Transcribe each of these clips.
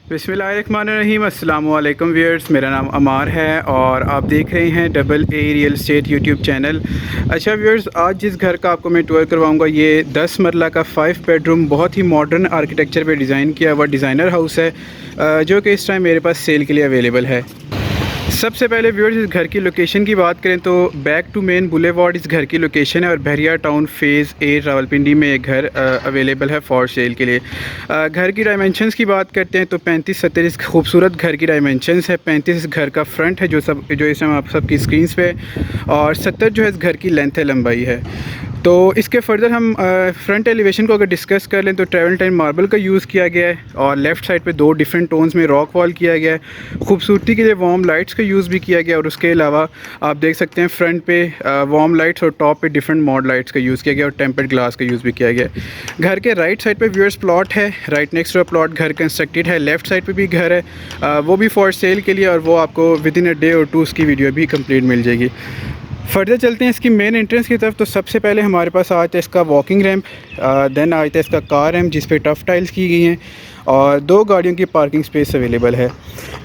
बिस्मिल्लाहिर्रहमानिर्रहीम। अस्सलाम वालेकुम व्यूअर्स, मेरा नाम अमार है और आप देख रहे हैं double a real estate YouTube channel. अच्छा व्यूअर्स, आज जिस घर का आपको मैं टूर करवाऊंगा ये 10 मरला का 5 बेडरूम बहुत ही मॉडर्न आर्किटेक्चर पे डिज़ाइन किया हुआ डिज़ाइनर हाउस है, जो कि इस टाइम मेरे पास सेल के लिए अवेलेबल है। सबसे पहले व्यूअर्स, इस घर की लोकेशन की बात करें तो बैक टू मेन बुलेवार्ड इस घर की लोकेशन है और बहरिया टाउन फ़ेज़ ए रावलपिंडी में एक घर अवेलेबल है फॉर सेल के लिए। घर की डायमेंशंस की बात करते हैं तो 35-70 इस खूबसूरत घर की डायमेंशंस है। 35 इस घर का फ्रंट है जो इस टाइम आप सबकी स्क्रीन पे, और 70 जो है इस घर की लेंथ है, लंबाई है। तो इसके फर्दर हम फ्रंट एलिवेशन को अगर डिस्कस कर लें तो ट्रेवल्टाइन मार्बल का यूज़ किया गया है और लेफ़्ट साइड पे 2 डिफरेंट टोन्स में रॉक वॉल किया गया है। खूबसूरती के लिए वार्म लाइट्स का यूज़ भी किया गया और उसके अलावा आप देख सकते हैं फ्रंट पे वार्म लाइट्स और टॉप पे डिफरेंट मॉड लाइट्स का यूज़ किया गया और टेम्पर्ड ग्लास का यूज़ भी किया गया है। घर के राइट साइड पे व्यूअर्स प्लॉट है, राइट नेक्स्ट टू प्लॉट घर कंस्ट्रक्टेड है। लेफ़्ट साइड पर भी घर है, वो भी फॉर सेल के लिए, और वो आपको विद इन अ डे और 2 उसकी वीडियो भी कंप्लीट मिल जाएगी। फर्दर चलते हैं इसकी मेन एंट्रेंस की तरफ। तो सबसे पहले हमारे पास आता है इसका वॉकिंग रैंप, देन आता है इसका कार रैंप जिस पे टफ टाइल्स की गई हैं और 2 गाड़ियों की पार्किंग स्पेस अवेलेबल है।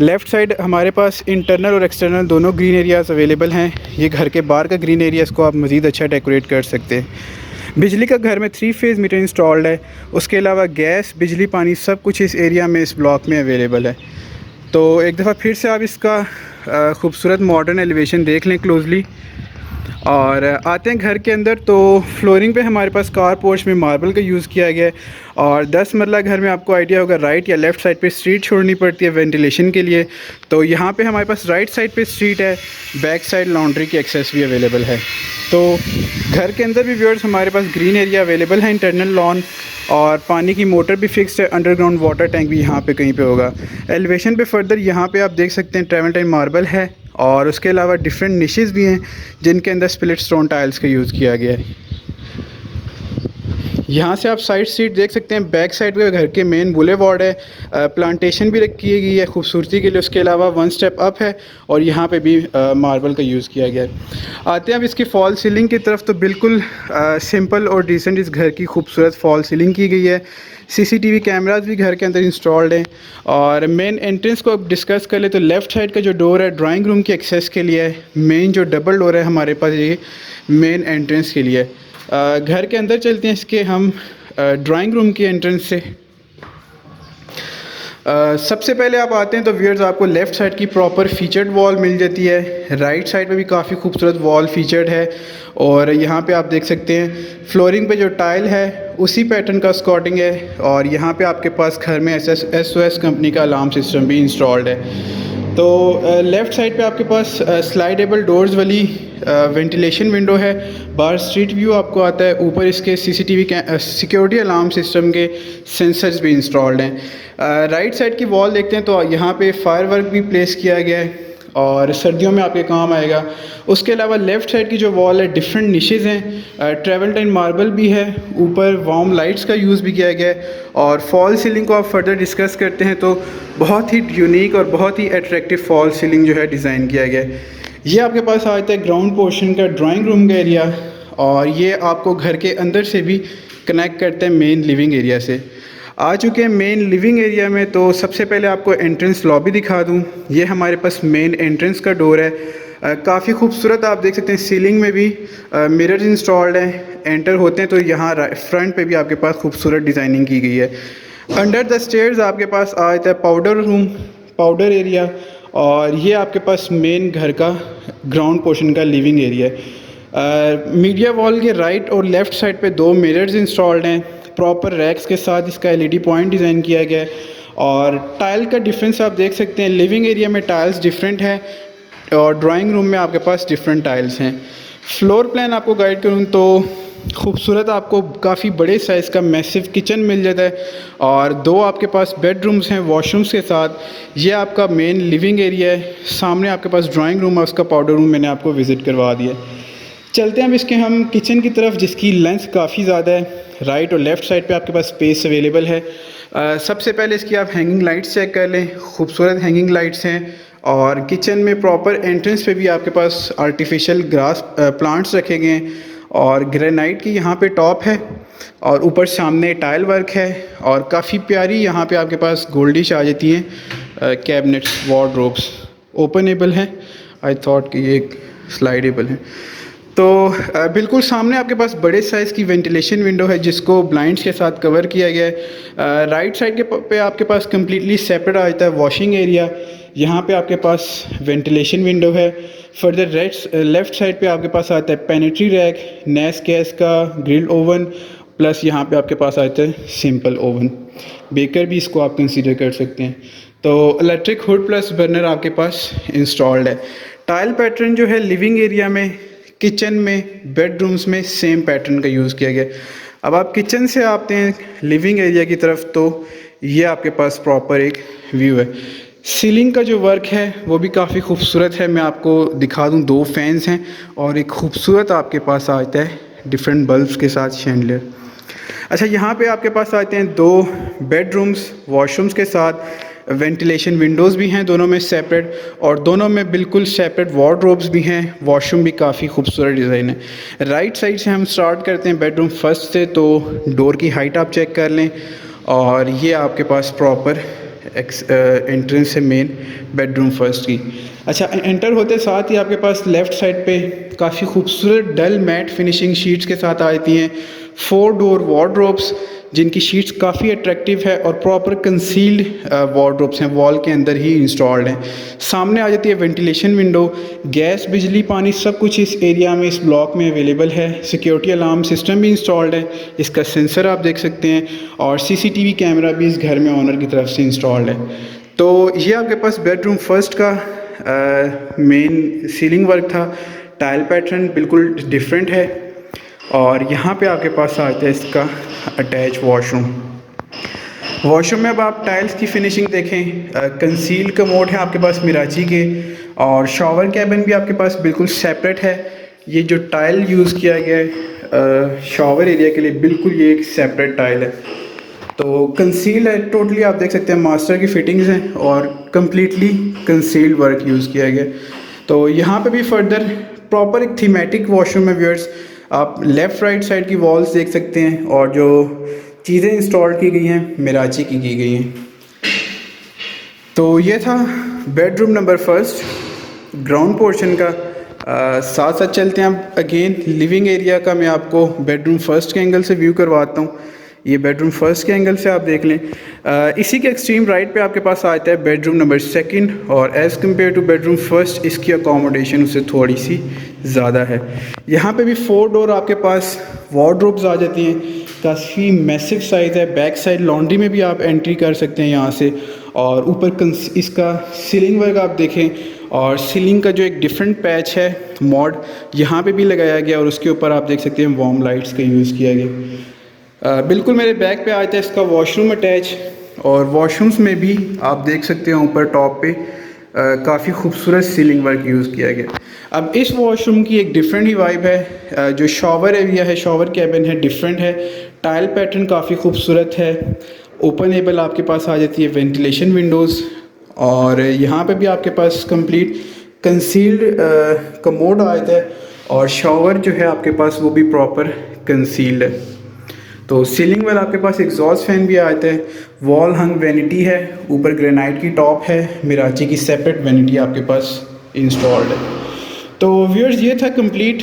लेफ़्ट साइड हमारे पास इंटरनल और एक्सटर्नल दोनों ग्रीन एरियाज़ अवेलेबल हैं। ये घर के बाहर का ग्रीन एरिया, इसको आप मज़ीद अच्छा डेकोरेट कर सकते हैं। बिजली का घर में 3 फेज़ मीटर इंस्टॉल्ड है। उसके अलावा गैस, बिजली, पानी सब कुछ इस एरिया में, इस ब्लॉक में अवेलेबल है। तो एक दफ़ा फिर से आप इसका खूबसूरत मॉडर्न एलिवेशन देख लें क्लोजली। और आते हैं घर के अंदर। तो फ्लोरिंग पे हमारे पास कार पोर्च में मार्बल का यूज़ किया गया है और 10 मरला घर में आपको आइडिया होगा राइट या लेफ़्ट साइड पे स्ट्रीट छोड़नी पड़ती है वेंटिलेशन के लिए। तो यहाँ पे हमारे पास राइट साइड पे स्ट्रीट है, बैक साइड लॉन्ड्री की एक्सेस भी अवेलेबल है। तो घर के अंदर भी व्यूअर्स हमारे पास ग्रीन एरिया अवेलेबल है, इंटरनल लॉन, और पानी की मोटर भी फिक्स्ड है। अंडरग्राउंड वाटर टैंक भी यहाँ पे कहीं पे होगा। एलिवेशन पे फर्दर यहाँ पे आप देख सकते हैं ट्रेवल्टाइन मार्बल है और उसके अलावा डिफरेंट निशेज़ भी हैं जिनके अंदर स्प्लिट स्टोन टाइल्स का यूज़ किया गया है। यहाँ से आप साइड सीट देख सकते हैं। बैक साइड पे घर के मेन बुलेवार्ड है, प्लांटेशन भी की गई है खूबसूरती के लिए। उसके अलावा 1 स्टेप अप है और यहाँ पे भी मार्बल का यूज़ किया गया है। आते हैं अब इसकी फॉल सीलिंग की तरफ। तो बिल्कुल सिंपल और डिसेंट इस घर की खूबसूरत फॉल सीलिंग की गई है। सीसीटीवी कैमरास भी घर के अंदर इंस्टॉल्ड हैं। और मेन एंट्रेंस को अब डिस्कस कर ले तो लेफ़्ट साइड का जो डोर है ड्राइंग रूम की एक्सेस के लिए है। मेन जो डबल डोर है हमारे पास ये मेन एंट्रेंस के लिए है। घर के अंदर चलते हैं इसके हम ड्राइंग रूम की एंट्रेंस से। सबसे पहले आप आते हैं तो व्यूअर्स आपको लेफ़्ट साइड की प्रॉपर फीचर्ड वॉल मिल जाती है। राइट साइड पे भी काफ़ी खूबसूरत वॉल फीचर्ड है और यहाँ पे आप देख सकते हैं फ्लोरिंग पे जो टाइल है उसी पैटर्न का स्कॉटिंग है। और यहाँ पे आपके पास घर में SOS कंपनी का अलार्म सिस्टम भी इंस्टॉल्ड है। तो लेफ़्ट साइड पे आपके पास स्लाइडेबल डोर्स वाली वेंटिलेशन विंडो है। बाहर स्ट्रीट व्यू आपको आता है। ऊपर इसके सीसीटीवी सिक्योरिटी अलार्म सिस्टम के सेंसर्स भी इंस्टॉल्ड हैं। राइट साइड की वॉल देखते हैं तो यहाँ पे फायरवर्क भी प्लेस किया गया है और सर्दियों में आपके काम आएगा। उसके अलावा लेफ़्ट साइड की जो वॉल है डिफरेंट निशेज़ हैं, ट्रेवल्टाइन मार्बल भी है, ऊपर वार्म लाइट्स का यूज़ भी किया गया है। और फॉल सीलिंग को आप फर्दर डिस्कस करते हैं तो बहुत ही यूनिक और बहुत ही अट्रैक्टिव फॉल सीलिंग जो है डिज़ाइन किया गया है। ये आपके पास आता है ग्राउंड पोर्शन का ड्राइंग रूम का एरिया और ये आपको घर के अंदर से भी कनेक्ट करते हैं मेन लिविंग एरिया से। आ चुके हैं मेन लिविंग एरिया में। तो सबसे पहले आपको एंट्रेंस लॉबी दिखा दूं। ये हमारे पास मेन एंट्रेंस का डोर है। काफ़ी खूबसूरत आप देख सकते हैं। सीलिंग में भी मिरर्स इंस्टॉल्ड हैं। एंटर होते हैं तो यहाँ फ्रंट पे भी आपके पास खूबसूरत डिज़ाइनिंग की गई है। अंडर द स्टेयर्स आपके पास आ जाता है पाउडर रूम, पाउडर एरिया, और ये आपके पास मेन घर का ग्राउंड पोर्शन का लिविंग एरिया है। मीडिया वॉल के राइट और लेफ़्ट साइड पे 2 मिरर्स इंस्टॉल्ड हैं। प्रॉपर रैक्स के साथ इसका LED पॉइंट डिज़ाइन किया गया है। और टाइल का डिफरेंस आप देख सकते हैं। लिविंग एरिया में टाइल्स डिफरेंट हैं और ड्राइंग रूम में आपके पास डिफरेंट टाइल्स हैं। फ्लोर प्लान आपको गाइड करूँ तो खूबसूरत आपको काफ़ी बड़े साइज़ का मैसिव किचन मिल जाता है और 2 आपके पास बेडरूम्स हैं वॉशरूम्स के साथ। ये आपका मेन लिविंग एरिया है। सामने आपके पास ड्राइंग रूम है, उसका पाउडर रूम मैंने आपको विज़िट करवा दिया। चलते हैं अब इसके हम किचन की तरफ जिसकी लेंथ काफ़ी ज़्यादा है। राइट और लेफ़्ट साइड पे आपके पास स्पेस अवेलेबल है। सबसे पहले इसकी आप हैंगिंग लाइट्स चेक कर लें। खूबसूरत हैंगिंग लाइट्स हैं और किचन में प्रॉपर एंट्रेंस पे भी आपके पास आर्टिफिशियल ग्रास प्लांट्स रखे गए हैं और ग्रेनाइट की यहाँ पे टॉप है और ऊपर सामने टाइल वर्क है और काफ़ी प्यारी यहाँ पे आपके पास गोल्डिश आ जाती हैं कैबिनेट्स वार्डरोब्स ओपनेबल हैं। आई थॉट कि ये स्लाइडेबल है। तो बिल्कुल सामने आपके पास बड़े साइज़ की वेंटिलेशन विंडो है जिसको ब्लाइंड्स के साथ कवर किया गया है। राइट साइड के पे आपके पास कम्प्लीटली सेपरेट आ जाता है वॉशिंग एरिया। यहाँ पे आपके पास वेंटिलेशन विंडो है। फर्दर लेफ़्ट साइड पे आपके पास आता है पेनिट्री रैक, नेस गैस का ग्रिल ओवन, प्लस यहाँ पे आपके पास आता है सिंपल ओवन, बेकर भी इसको आप कंसीडर कर सकते हैं। तो इलेक्ट्रिक हुड प्लस बर्नर आपके पास इंस्टॉल्ड है। टाइल पैटर्न जो है लिविंग एरिया में, किचन में, बेडरूम्स में सेम पैटर्न का यूज़ किया गया। अब आप किचन से आते हैं लिविंग एरिया की तरफ तो ये आपके पास प्रॉपर एक व्यू है। सीलिंग का जो वर्क है वो भी काफ़ी खूबसूरत है। मैं आपको दिखा दूं, 2 फैंस हैं और एक खूबसूरत आपके पास आता है डिफरेंट बल्ब्स के साथ शैंडलियर। अच्छा, यहाँ पे आपके पास आते हैं 2 बेडरूम्स वॉशरूम्स के साथ, वेंटिलेशन विंडोज़ भी हैं दोनों में सेपरेट और दोनों में बिल्कुल सेपरेट वार्डरोब्स भी हैं। वॉशरूम भी काफ़ी खूबसूरत डिज़ाइन है। राइट साइड से हम स्टार्ट करते हैं बेडरूम फर्स्ट से, तो डोर की हाइट आप चेक कर लें और ये आपके पास प्रॉपर एंट्रेंस है मेन बेडरूम फर्स्ट की। अच्छा, एंटर होते साथ ही आपके पास लेफ़्ट साइड पे काफ़ी खूबसूरत डल मैट फिनिशिंग शीट्स के साथ आती हैं 4 डोर वार्डरोब्स जिनकी शीट्स काफ़ी अट्रैक्टिव है और प्रॉपर कंसील्ड वार्डरोब्स हैं, वॉल के अंदर ही इंस्टॉल्ड हैं। सामने आ जाती है वेंटिलेशन विंडो। गैस, बिजली, पानी सब कुछ इस एरिया में, इस ब्लॉक में अवेलेबल है। सिक्योरिटी अलार्म सिस्टम भी इंस्टॉल्ड है, इसका सेंसर आप देख सकते हैं और सीसीटीवी कैमरा भी इस घर में ओनर की तरफ से इंस्टॉल्ड है। तो ये आपके पास बेडरूम फर्स्ट का मेन सीलिंग वर्क था। टाइल पैटर्न बिल्कुल डिफरेंट है और यहाँ पे आपके पास आता है इसका अटैच वॉशरूम। वॉशरूम में अब आप टाइल्स की फिनिशिंग देखें, कंसील कमोड है आपके पास मिराची के और शॉवर कैबिन भी आपके पास बिल्कुल सेपरेट है। ये जो टाइल यूज़ किया गया है शॉवर एरिया के लिए, बिल्कुल ये एक सेपरेट टाइल है। तो कंसील है टोटली, आप देख सकते हैं मास्टर की फिटिंग्स हैं और कम्प्लीटली कंसील्ड वर्क यूज़ किया गया। तो यहाँ पे भी फर्दर प्रॉपर एक थीमेटिक वॉशरूम है व्यूअर्स। आप लेफ़्ट राइट साइड की वॉल्स देख सकते हैं और जो चीज़ें इंस्टॉल की गई हैं मिराची की गई हैं। तो ये था bedroom number first ground portion का। साथ साथ चलते हैं अब अगेन लिविंग एरिया का। मैं आपको बेडरूम फर्स्ट के एंगल से व्यू करवाता हूँ। ये बेडरूम फर्स्ट के एंगल से आप देख लें। इसी के एक्सट्रीम राइट पे आपके पास आता है बेडरूम नंबर सेकंड और as compare two bedroom first इसकी अकोमोडेशन उससे थोड़ी सी ज़्यादा है। यहाँ पे भी 4 डोर आपके पास वार्डरोब्स आ जाती हैं, काफ़ी मैसिव साइज़ है। बैक साइड लॉन्ड्री में भी आप एंट्री कर सकते हैं यहाँ से और ऊपर इसका सीलिंग वर्क आप देखें और सीलिंग का जो एक डिफरेंट पैच है मॉड यहाँ पे भी लगाया गया और उसके ऊपर आप देख सकते हैं वार्म लाइट्स का यूज़ किया गया। बिल्कुल मेरे बैक पे आता है इसका वॉशरूम अटैच और वॉशरूम्स में भी आप देख सकते हैं ऊपर टॉप पे काफ़ी खूबसूरत सीलिंग वर्क यूज़ किया गया। अब इस वॉशरूम की एक डिफरेंट ही वाइब है। जो शॉवर एरिया है, शॉवर कैबिन है, डिफरेंट है। टाइल पैटर्न काफ़ी खूबसूरत है। ओपनेबल आपके पास आ जाती है वेंटिलेशन विंडोज़ और यहाँ पे भी आपके पास कंप्लीट कंसील्ड कमोड आ जाता है और शॉवर जो है आपके पास वो भी प्रॉपर कंसील्ड है। तो सीलिंग वाला आपके पास एग्जॉस्ट फैन भी आता है। वॉल हंग वैनिटी है, ऊपर ग्रेनाइट की टॉप है, मिराची की सेपरेट वैनिटी आपके पास इंस्टॉल्ड है। तो व्यूअर्स ये था कंप्लीट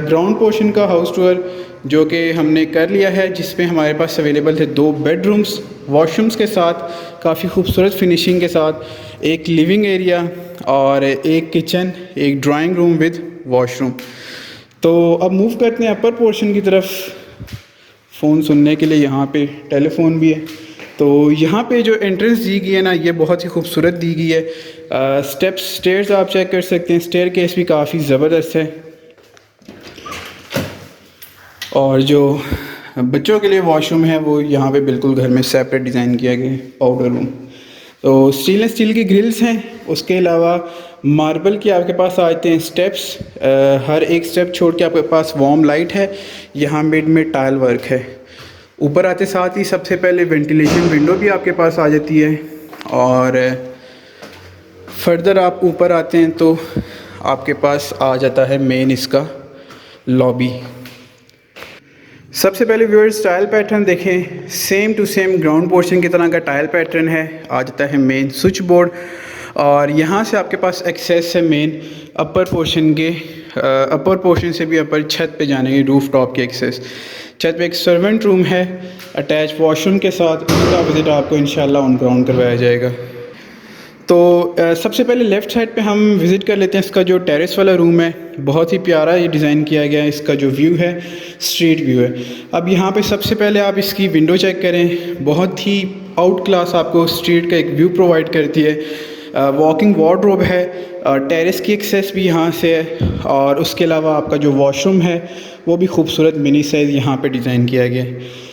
ग्राउंड पोर्शन का हाउस टूर जो कि हमने कर लिया है, जिसमें हमारे पास अवेलेबल थे 2 बेडरूम्स वॉशरूम्स के साथ काफ़ी खूबसूरत फिनिशिंग के साथ, एक लिविंग एरिया और एक किचन, एक ड्राइंग रूम विद वॉशरूम। तो अब मूव करते हैं अपर पोर्शन की तरफ। फ़ोन सुनने के लिए यहाँ पे टेलीफोन भी है। तो यहाँ पे जो एंट्रेंस दी गई है ना, ये बहुत ही खूबसूरत दी गई है। स्टेयर्स आप चेक कर सकते हैं, स्टेयर केस भी काफ़ी ज़बरदस्त है। और जो बच्चों के लिए वॉशरूम है वो यहाँ पे बिल्कुल घर में सेपरेट डिज़ाइन किया गया है, पाउडर रूम। तो स्टेनलेस स्टील की ग्रिल्स हैं। उसके अलावा मार्बल के आपके पास आते हैं स्टेप्स, हर एक स्टेप छोड़ के आपके पास वार्म लाइट है। यहाँ मिड में टाइल वर्क है। ऊपर आते साथ ही सबसे पहले वेंटिलेशन विंडो भी आपके पास आ जाती है और फर्दर आप ऊपर आते हैं तो आपके पास आ जाता है मेन इसका लॉबी। सबसे पहले व्यूअर्स टाइल पैटर्न देखें, same to same ground portion की तरह का टाइल पैटर्न है। आ जाता है मेन स्विच बोर्ड और यहाँ से आपके पास एक्सेस है मेन अपर पोर्शन के, अपर पोर्शन से भी अपर छत पे जाने के रूफ टॉप के एक्सेस। छत पे एक सर्वेंट रूम है अटैच वॉशरूम के साथ, उसका विज़िट आपको इंशाल्लाह ऑन ग्राउंड करवाया जाएगा। तो सबसे पहले लेफ़्ट साइड पे हम विज़िट कर लेते हैं इसका जो टेरेस वाला रूम है। बहुत ही प्यारा ये डिज़ाइन किया गया है, इसका जो व्यू है स्ट्रीट व्यू है। अब यहाँ पे सबसे पहले आप इसकी विंडो चेक करें, बहुत ही आउट क्लास आपको स्ट्रीट का एक व्यू प्रोवाइड करती है। वॉकिंग वार्डरोब है, टेरेस की एक्सेस भी यहाँ से है और उसके अलावा आपका जो वॉशरूम है वो भी खूबसूरत मिनी साइज़ यहाँ पे डिज़ाइन किया गया है।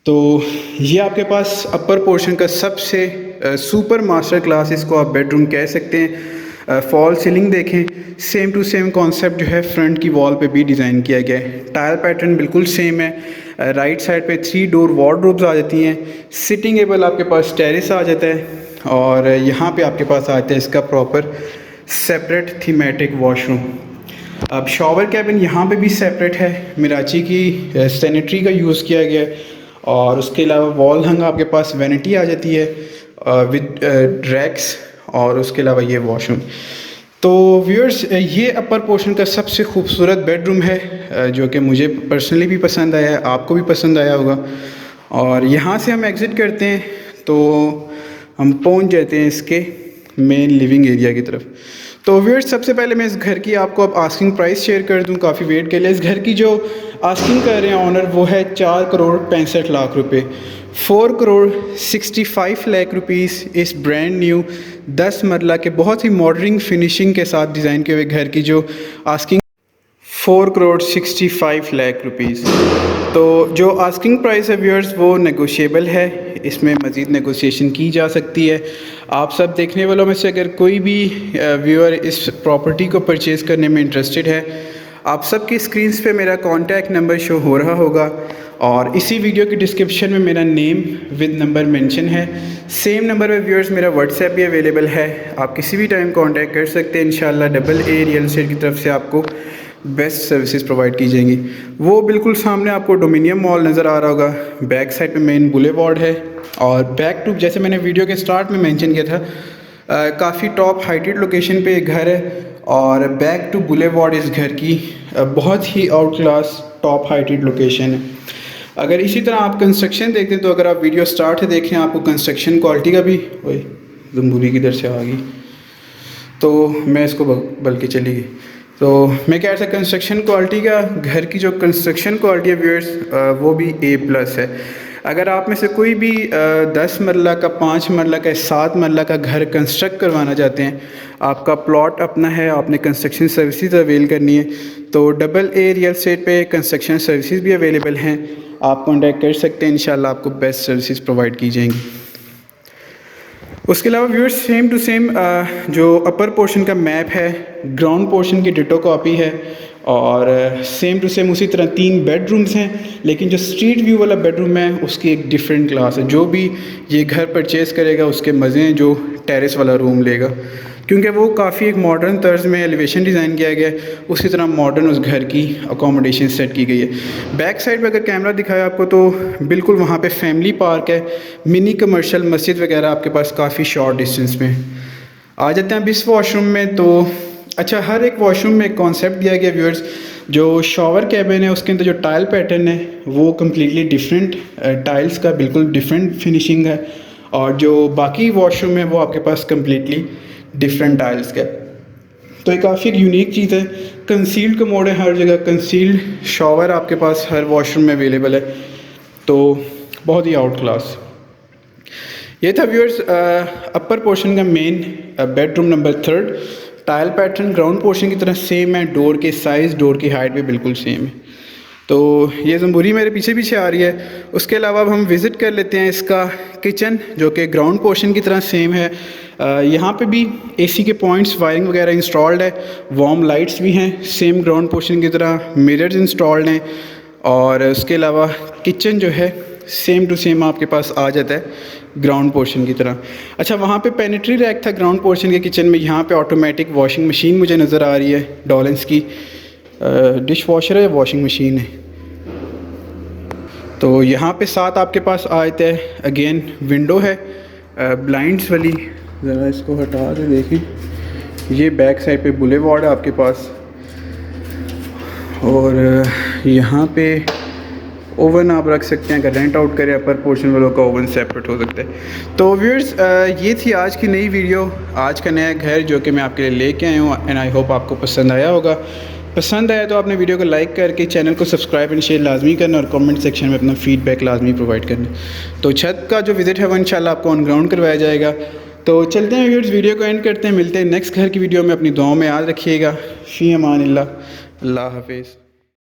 तो ये आपके पास अपर पोर्शन का सबसे सुपर मास्टर क्लास इसको आप बेडरूम कह सकते हैं। फॉल सीलिंग देखें, सेम टू सेम कॉन्सेप्ट जो है फ्रंट की वॉल पे भी डिज़ाइन किया गया है। टाइल पैटर्न बिल्कुल सेम है। राइट साइड पे 3 डोर वार्डरोब्स आ जाती हैं। सिटिंग एबल आपके पास टेरेस आ जाता है और यहाँ पे आपके पास आता है इसका प्रॉपर सेपरेट थीमेटिक वॉशरूम। अब शॉवर कैबिन यहाँ पे भी सेपरेट है, मिराची की सैनिटरी का यूज़ किया गया है और उसके अलावा वॉल हंग आपके पास वैनिटी आ जाती है विद रैक्स और उसके अलावा ये वॉशरूम। तो व्यूअर्स ये अपर पोर्शन का सबसे खूबसूरत बेडरूम है जो कि मुझे पर्सनली भी पसंद आया है, आपको भी पसंद आया होगा। और यहाँ से हम एग्ज़िट करते हैं तो हम पहुँच जाते हैं इसके मेन लिविंग एरिया की तरफ। तो व्यूअर्स सबसे पहले मैं इस घर की आपको अब आस्किंग प्राइस शेयर कर दूं, काफ़ी वेट के लिए। इस घर की जो आस्किंग कर रहे हैं ऑनर वो है 4 करोड़ 65 लाख रुपए। 4 करोड़ 65 लाख रुपीस इस ब्रांड न्यू 10 मरला के बहुत ही मॉडर्न फिनिशिंग के साथ डिज़ाइन किए हुए घर की जो आस्किंग 4 करोड़ 65 लाख रुपीस। तो जो आस्किंग प्राइस है व्यूअर्स वो नेगोशिएबल है, इसमें मज़ीद नेगोशिएशन की जा सकती है। आप सब देखने वालों में से अगर कोई भी व्यूअर इस प्रॉपर्टी को परचेज़ करने में इंटरेस्टेड है, आप सब की स्क्रीन्स पे मेरा कॉन्टैक्ट नंबर शो हो रहा होगा और इसी वीडियो की डिस्क्रिप्शन में मेरा नेम विद नंबर मेंशन है। सेम नंबर पे व्यूअर्स मेरा व्हाट्सएप भी अवेलेबल है, आप किसी भी टाइम कांटेक्ट कर सकते हैं। इंशाल्लाह डबल ए रियल एस्टेट की तरफ से आपको बेस्ट सर्विसेज प्रोवाइड की जाएंगी। वो बिल्कुल सामने आपको डोमिनियम मॉल नज़र आ रहा होगा, बैक साइड पे मेन बुलेवार्ड है और बैक टू जैसे मैंने वीडियो के स्टार्ट में मेंशन किया था काफ़ी टॉप हाइटेड लोकेशन पे एक घर है और बैक टू बुलेवार्ड इस घर की बहुत ही आउट क्लास टॉप हाइटेड लोकेशन है। अगर इसी तरह आप कंस्ट्रक्शन देखते हैं तो अगर आप वीडियो स्टार्ट से देखें आपको कंस्ट्रक्शन क्वालिटी का भी वही जम्बूरी की तरफ से आ गई तो मैं इसको बल्कि चली गई। तो मैं कह रहा था कंस्ट्रक्शन क्वालिटी का, घर की जो कंस्ट्रक्शन क्वालिटी है व्यूअर्स वो भी A+ है। अगर आप में से कोई भी 10 मरला का, 5 मरला का, 7 मरला का घर कंस्ट्रक्ट करवाना चाहते हैं, आपका प्लॉट अपना है, आपने कंस्ट्रक्शन सर्विसेज अवेल करनी है, तो डबल ए रियल एस्टेट पे कंस्ट्रक्शन सर्विसेज भी अवेलेबल हैं, आप कॉन्टैक्ट कर सकते हैं। इंशाल्लाह आपको बेस्ट सर्विसेज प्रोवाइड की जाएंगी। उसके अलावा व्यूअर्स सेम टू सेम जो अपर पोर्शन का मैप है ग्राउंड पोर्शन की डिटो कॉपी है और सेम टू सेम उसी तरह 3 बेडरूम्स हैं, लेकिन जो स्ट्रीट व्यू वाला बेडरूम है उसकी एक डिफरेंट क्लास है। जो भी ये घर परचेज़ करेगा उसके मज़े हैं जो टेरेस वाला रूम लेगा, क्योंकि वो काफ़ी एक मॉडर्न तर्ज में एलिवेशन डिज़ाइन किया गया है, उसी तरह मॉडर्न उस घर की अकोमोडेशन सेट की गई है। बैक साइड पे अगर कैमरा दिखाया आपको तो बिल्कुल वहाँ पे फैमिली पार्क है, मिनी कमर्शियल मस्जिद वगैरह आपके पास काफ़ी शॉर्ट डिस्टेंस में। आ जाते हैं अब इस वॉशरूम में। तो अच्छा, हर एक वॉशरूम में एक कॉन्सेप्ट दिया गया व्यूअर्स। जो शॉवर कैबिन है उसके अंदर जो टाइल पैटर्न है वो कम्प्लीटली डिफरेंट, टाइल्स का बिल्कुल डिफरेंट फिनिशिंग है और जो बाकी वॉशरूम है वो आपके पास कम्प्लीटली डिफरेंट टाइल्स का। तो ये काफ़ी एक यूनिक चीज़ है। कंसील्ड कमोड है हर जगह, कंसील्ड शॉवर आपके पास हर वॉशरूम में अवेलेबल है, तो बहुत ही आउट क्लास। ये था व्यूअर्स अपर पोर्शन का main bedroom number 3। Tile pattern ground portion की तरह सेम है, डोर के साइज़, डोर की हाइट भी बिल्कुल सेम है। तो ये जम्बूरी मेरे पीछे पीछे आ रही है। उसके अलावा अब हम विज़िट कर लेते हैं इसका किचन, जो कि ग्राउंड पोर्शन की तरह सेम है। यहाँ पे भी एसी के पॉइंट्स, वायरिंग वगैरह इंस्टॉल्ड है, वार्म लाइट्स भी हैं, सेम ग्राउंड पोर्शन की तरह मिरर्स इंस्टॉल्ड हैं और उसके अलावा किचन जो है सेम टू सेम आपके पास आ जाता है ग्राउंड पोर्शन की तरह। अच्छा, वहाँ पे पेनिट्री रैक था ग्राउंड पोर्शन के किचन में, यहाँ पे ऑटोमेटिक वॉशिंग मशीन मुझे नज़र आ रही है, डॉलेंस की डिश वॉशर है, वॉशिंग मशीन है। तो यहाँ पे साथ आपके पास आते हैं, अगेन विंडो है ब्लाइंड्स वाली, ज़रा इसको हटा के देखें। ये बैक साइड पे बुलेवार्ड है आपके पास, और यहाँ पे ओवन आप रख सकते हैं, अगर रेंट आउट करें अपर पोर्शन वालों का ओवन सेपरेट हो सकता है। तो व्यूअर्स ये थी आज की नई वीडियो, आज का नया घर जो कि मैं आपके लिए लेके आया हूँ, एंड आई होप आपको पसंद आया होगा। पसंद आया तो आपने वीडियो को लाइक करके चैनल को सब्सक्राइब एंड शेयर लाजमी करना, और कमेंट सेक्शन में अपना फीडबैक लाजमी प्रोवाइड करना। तो छत का जो विज़िट है वो इंशाल्लाह आपको ऑन ग्राउंड करवाया जाएगा। तो चलते हैं व्यूअर्स, वीडियो को एंड करते हैं, मिलते हैं नेक्स्ट घर की वीडियो में। अपनी दुआओं में याद रखिएगा। फ़ी अमान अल्लाह, अल्लाह हाफिज़।